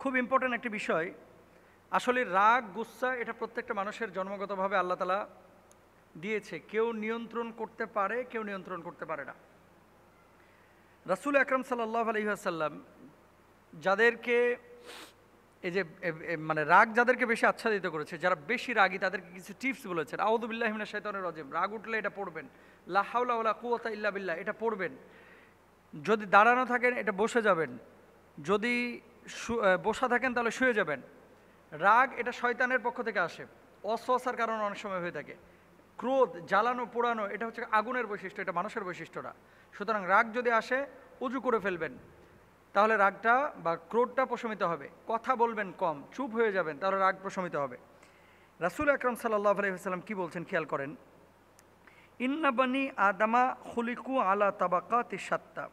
খুব ইম্পর্ট্যান্ট একটি বিষয়। আসলে রাগ গুসা এটা প্রত্যেকটা মানুষের জন্মগতভাবে আল্লাহ তাআলা দিয়েছে। কেউ নিয়ন্ত্রণ করতে পারে, কেউ নিয়ন্ত্রণ করতে পারে না। রাসূল আকরাম সাল্লাল্লাহু আলাইহি ওয়াসাল্লাম যাদেরকে এই যে মানে রাগ যাদেরকে বেশি আচ্ছাদিত করেছে, যারা বেশি রাগী তাদেরকে কিছু টিপস বলেছেন। আউযু বিল্লাহি মিনাশ শাইতানির রাজিম, রাগ উঠলে এটা পড়বেন। লা হাওলা ওয়ালা কুওয়াতা ইল্লা বিল্লাহ, এটা পড়বেন। যদি দাঁড়ানো থাকেন এটা বসে যাবেন, যদি বসা থাকেন তাহলে শুয়ে যাবেন। রাগ এটা শয়তানের পক্ষ থেকে আসে, অস্বস্থার কারণে অনেক সময় হয়ে থাকে। ক্রোধ, জ্বালানো পোড়ানো এটা হচ্ছে আগুনের বৈশিষ্ট্য, এটা মানুষের বৈশিষ্ট্য না। সুতরাং রাগ যদি আসে উজু করে ফেলবেন, তাহলে রাগটা বা ক্রোধটা প্রশমিত হবে। কথা বলবেন কম, চুপ হয়ে যাবেন, তাহলে রাগ প্রশমিত হবে। রাসূল আকরাম সাল্লাল্লাহু আলাইহি ওয়াসাল্লাম কি বলছেন খেয়াল করেন। ইন্না বানি আদামা খুলিকু আলা তাবাকাতি শাত্তা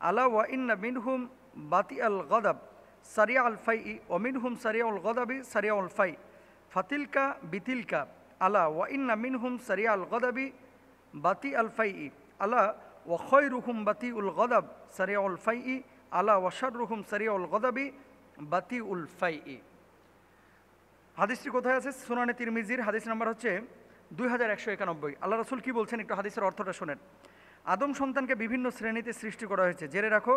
আলা ওয়া ইন্না মিনহুম বাতি আল গদাব সারিয়া আল ফাই ও মিনহুম সারিয়া উল গদাবি সারিয়া উল ফাই ফাতিলকা বিতিলকা আলা ওয়া ইন্না মিনহুম সারিয়া আল গদাবি বাতি আল ফাই আলা ওয়া খয়রুহুম বাতি উল গদাব সারিয়া উল ফাই আলা ওয়া শাররুহুম সারিয়া উল গদাবি বাতি উল ফাই। হাদিসটি কোথায় আছে? সুনানে তিরমিজির হাদিস নাম্বার হচ্ছে 2191। আল্লাহ রাসূল কি বলছেন একটু হাদিসের অর্থটা শোনেন। আদম সন্তানকে বিভিন্ন শ্রেণীতে সৃষ্টি করা হয়েছে। জেনে রাখো,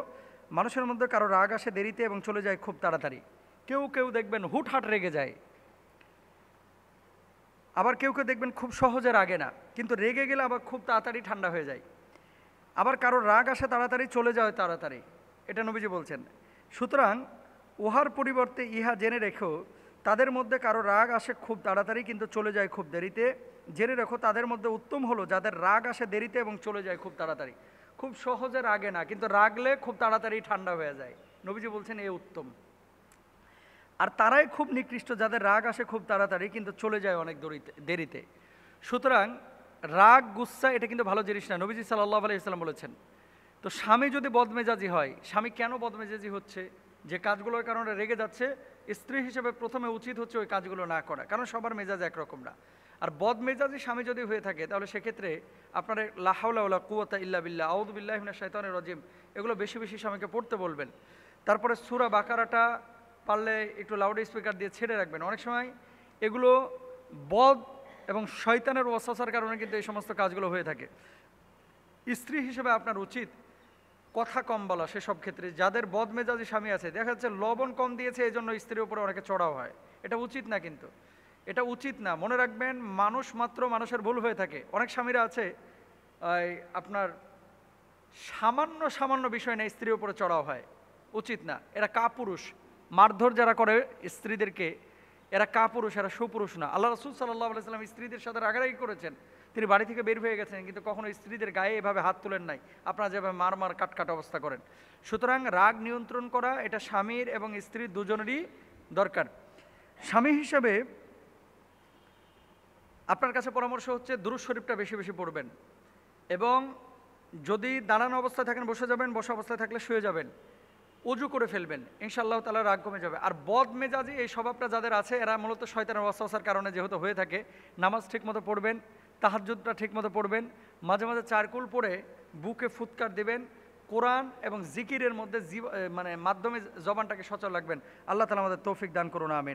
মানুষের মধ্যে কারো রাগ আসে দেরিতে এবং চলে যায় খুব তাড়াতাড়ি। কেউ কেউ দেখবেন হুটহাট রেগে যায়, আবার কেউ কেউ দেখবেন খুব সহজে রাগে না, কিন্তু রেগে গেলে আবার খুব তাড়াতাড়ি ঠান্ডা হয়ে যায়। আবার কারো রাগ আসে তাড়াতাড়ি, চলে যায় তাড়াতাড়ি, এটা নবীজি বলছেন। সুতরাং উহার পরিবর্তে ইহা জেনে রেখো, তাদের মধ্যে কারো রাগ আসে খুব তাড়াতাড়ি কিন্তু চলে যায় খুব দেরিতে। জেনে রেখো তাদের মধ্যে উত্তম হলো যাদের রাগ আসে দেরিতে এবং চলে যায় খুব তাড়াতাড়ি। খুব সহজে রাগে না, কিন্তু রাগলে খুব তাড়াতাড়ি ঠান্ডা হয়ে যায়। নবীজি বলছেন এ উত্তম। আর তারাই খুব নিকৃষ্ট যাদের রাগ আসে খুব তাড়াতাড়ি কিন্তু চলে যায় অনেক দেরিতে। সুতরাং রাগ গুসা এটা কিন্তু ভালো জিনিস না, নবীজি সাল্লাল্লাহু আলাইহি ওয়াসাল্লাম বলেছেন। তো স্বামী যদি বদমেজাজি হয়, স্বামী কেন বদমেজাজি হচ্ছে, যে কাজগুলোর কারণে রেগে যাচ্ছে, স্ত্রী হিসেবে প্রথমে উচিত হচ্ছে ওই কাজগুলো না করা, কারণ সবার মেজাজ একরকম না। আর বদমেজাজি স্বামী যদি হয়ে থাকে তাহলে সেক্ষেত্রে আপনার লা হাওলা ওয়ালা কুওয়াতা ইল্লা বিল্লাহ, আউযু বিল্লাহি মিনাশ শাইতানির রাজিম, এগুলো বেশি বেশি স্বামীকে পড়তে বলবেন। তারপরে সূরা বাকারাটা পারলে একটু লাউড স্পিকার দিয়ে ছেড়ে রাখবেন। অনেক সময় এগুলো বদ এবং শয়তানের ওয়াসওয়াসার কারণে কিন্তু এই সমস্ত কাজগুলো হয়ে থাকে। স্ত্রী হিসেবে আপনার উচিত কথা কম বলা সেসব ক্ষেত্রে। যাদের বদমেজাজি স্বামী আছে, দেখা যাচ্ছে লবণ কম দিয়েছে এই জন্য স্ত্রীর উপরে অনেকে চড়াও হয়, এটা উচিত না, কিন্তু এটা উচিত না। মনে রাখবেন মানুষ মাত্র মানুষের ভুল হয়ে থাকে। অনেক স্বামীরা আছে আপনার সামান্য সামান্য বিষয় না স্ত্রীর উপরে চড়াও হয়, উচিত না। এরা কাপুরুষ, মারধর যারা করে স্ত্রীদেরকে এরা কাপুরুষ, এরা সুপুরুষ না। আল্লাহ রাসূল সাল্লাল্লাহু আলাইহি ওয়াসাল্লাম স্ত্রীদের সাথে রাগারাগি করেছেন, তিনি বাড়ি থেকে বের হয়ে গেছেন, কিন্তু কখনো স্ত্রীদের গায়ে এভাবে হাত তুলেন নাই আপনারা যেভাবে মার কাট অবস্থা করেন। সুতরাং রাগ নিয়ন্ত্রণ করা এটা স্বামীর এবং স্ত্রীর দুজনেরই দরকার। স্বামী হিসেবে আপনার কাছে পরামর্শ হচ্ছে দুরূদ শরীফটা বেশি বেশি পড়বেন, এবং যদি দাঁড়ানো অবস্থায় থাকেন বসে যাবেন, বসা অবস্থায় থাকলে শুয়ে যাবেন, উজু করে ফেলবেন, ইনশাআল্লাহ তাআলা রাগ কমে যাবে। আর বদমেজাজি এই স্বভাবটা যাদের আছে এরা মূলত শয়তানের ওয়াসওয়াসার কারণে যেহেতু হয়ে থাকে। নামাজ ঠিকমতো পড়বেন, তাহাজ্জুদটা ঠিকমতো পড়বেন, মাঝে মাঝে চারকুল পড়ে বুকে ফুৎকার দিবেন, কোরআন এবং জিকিরের মধ্যে মাধ্যমে জবানটাকে সচল রাখবেন। আল্লাহ তাআলা আমাদের তৌফিক দান করুন, আমিন।